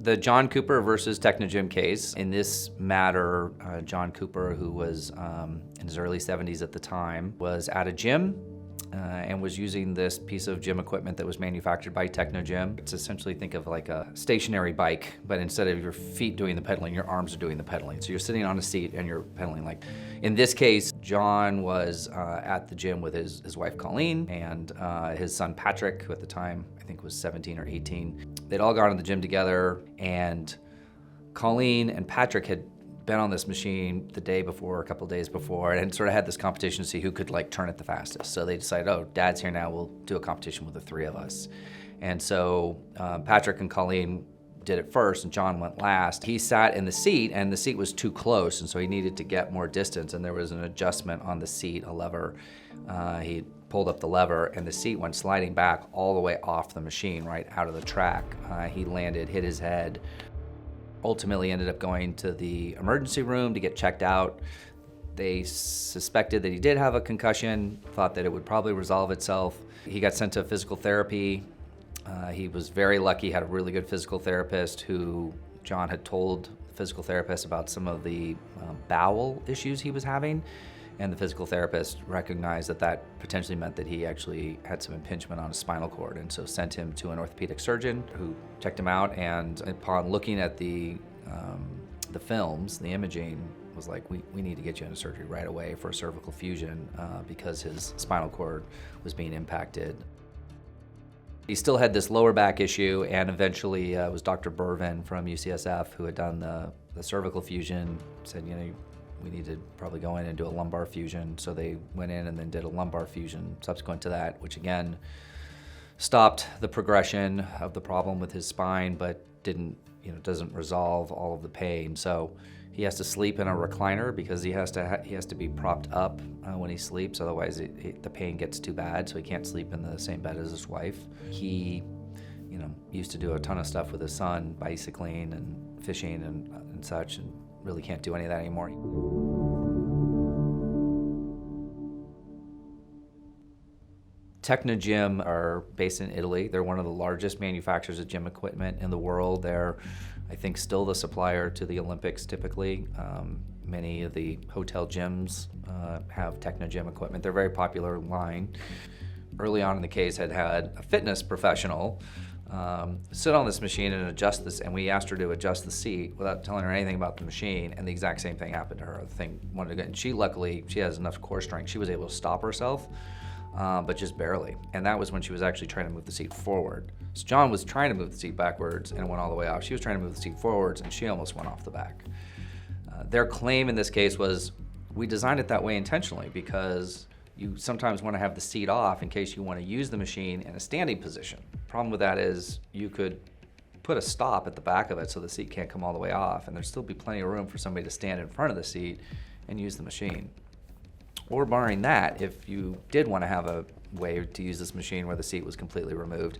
The John Cooper versus Technogym case. In this matter, John Cooper, who was in his early 70s at the time, was at a gym and was using this piece of gym equipment that was manufactured by Technogym. It's essentially, think of like a stationary bike, but instead of your feet doing the pedaling, your arms are doing the pedaling. So you're sitting on a seat and you're pedaling. Like in this case, John was at the gym with his wife Colleen and his son Patrick, who at the time I think was 17 or 18. They'd all gone to the gym together, and Colleen and Patrick had been on this machine the day before, a couple days before, and sort of had this competition to see who could like turn it the fastest. So they decided, oh, Dad's here now, we'll do a competition with the three of us. And so Patrick and Colleen did it first, and John went last. He sat in the seat, and the seat was too close, and so he needed to get more distance, and there was an adjustment on the seat, a lever. He pulled up the lever, and the seat went sliding back all the way off the machine, right out of the track. He landed, hit his head, ultimately ended up going to the emergency room to get checked out. They suspected that he did have a concussion, thought that it would probably resolve itself. He got sent to physical therapy. He was very lucky, had a really good physical therapist who John had told the physical therapist about some of the bowel issues he was having. And the physical therapist recognized that that potentially meant that he actually had some impingement on his spinal cord, and so sent him to an orthopedic surgeon who checked him out, and upon looking at the films, the imaging, was like, we need to get you into surgery right away for a cervical fusion because his spinal cord was being impacted. He still had this lower back issue, and eventually it was Dr. Burvin from UCSF who had done the cervical fusion, said, you know, we need to probably go in and do a lumbar fusion. So they went in and then did a lumbar fusion subsequent to that, which again stopped the progression of the problem with his spine, but doesn't resolve all of the pain. So he has to sleep in a recliner because he has to be propped up when he sleeps. Otherwise, the pain gets too bad, so he can't sleep in the same bed as his wife. He, used to do a ton of stuff with his son, bicycling and fishing and such, and really can't do any of that anymore. Technogym are based in Italy. They're one of the largest manufacturers of gym equipment in the world. They're, I think, still the supplier to the Olympics typically. Many of the hotel gyms have Technogym equipment. They're a very popular line. Early on in the case, had a fitness professional sit on this machine and adjust this, and we asked her to adjust the seat without telling her anything about the machine, and the exact same thing happened to her. The thing wanted to get, and she has enough core strength. She was able to stop herself, but just barely. And that was when she was actually trying to move the seat forward. So John was trying to move the seat backwards and went all the way off. She was trying to move the seat forwards, and she almost went off the back. Their claim in this case was, we designed it that way intentionally because you sometimes want to have the seat off in case you want to use the machine in a standing position. Problem with that is you could put a stop at the back of it so the seat can't come all the way off, and there'd still be plenty of room for somebody to stand in front of the seat and use the machine. Or barring that, if you did want to have a way to use this machine where the seat was completely removed,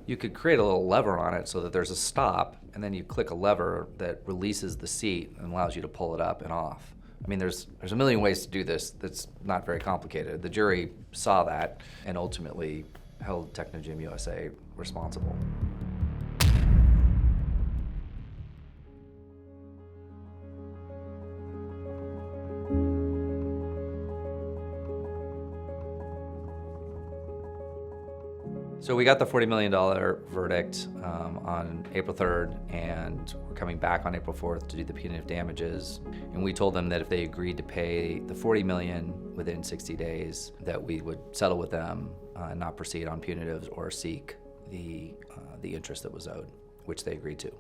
you could create a little lever on it so that there's a stop, and then you click a lever that releases the seat and allows you to pull it up and off. I mean, there's a million ways to do this that's not very complicated. The jury saw that and ultimately held Technogym USA responsible. So we got the $40 million verdict on April 3rd, and we're coming back on April 4th to do the punitive damages. And we told them that if they agreed to pay the $40 million within 60 days, that we would settle with them, not proceed on punitives or seek the interest that was owed, which they agreed to.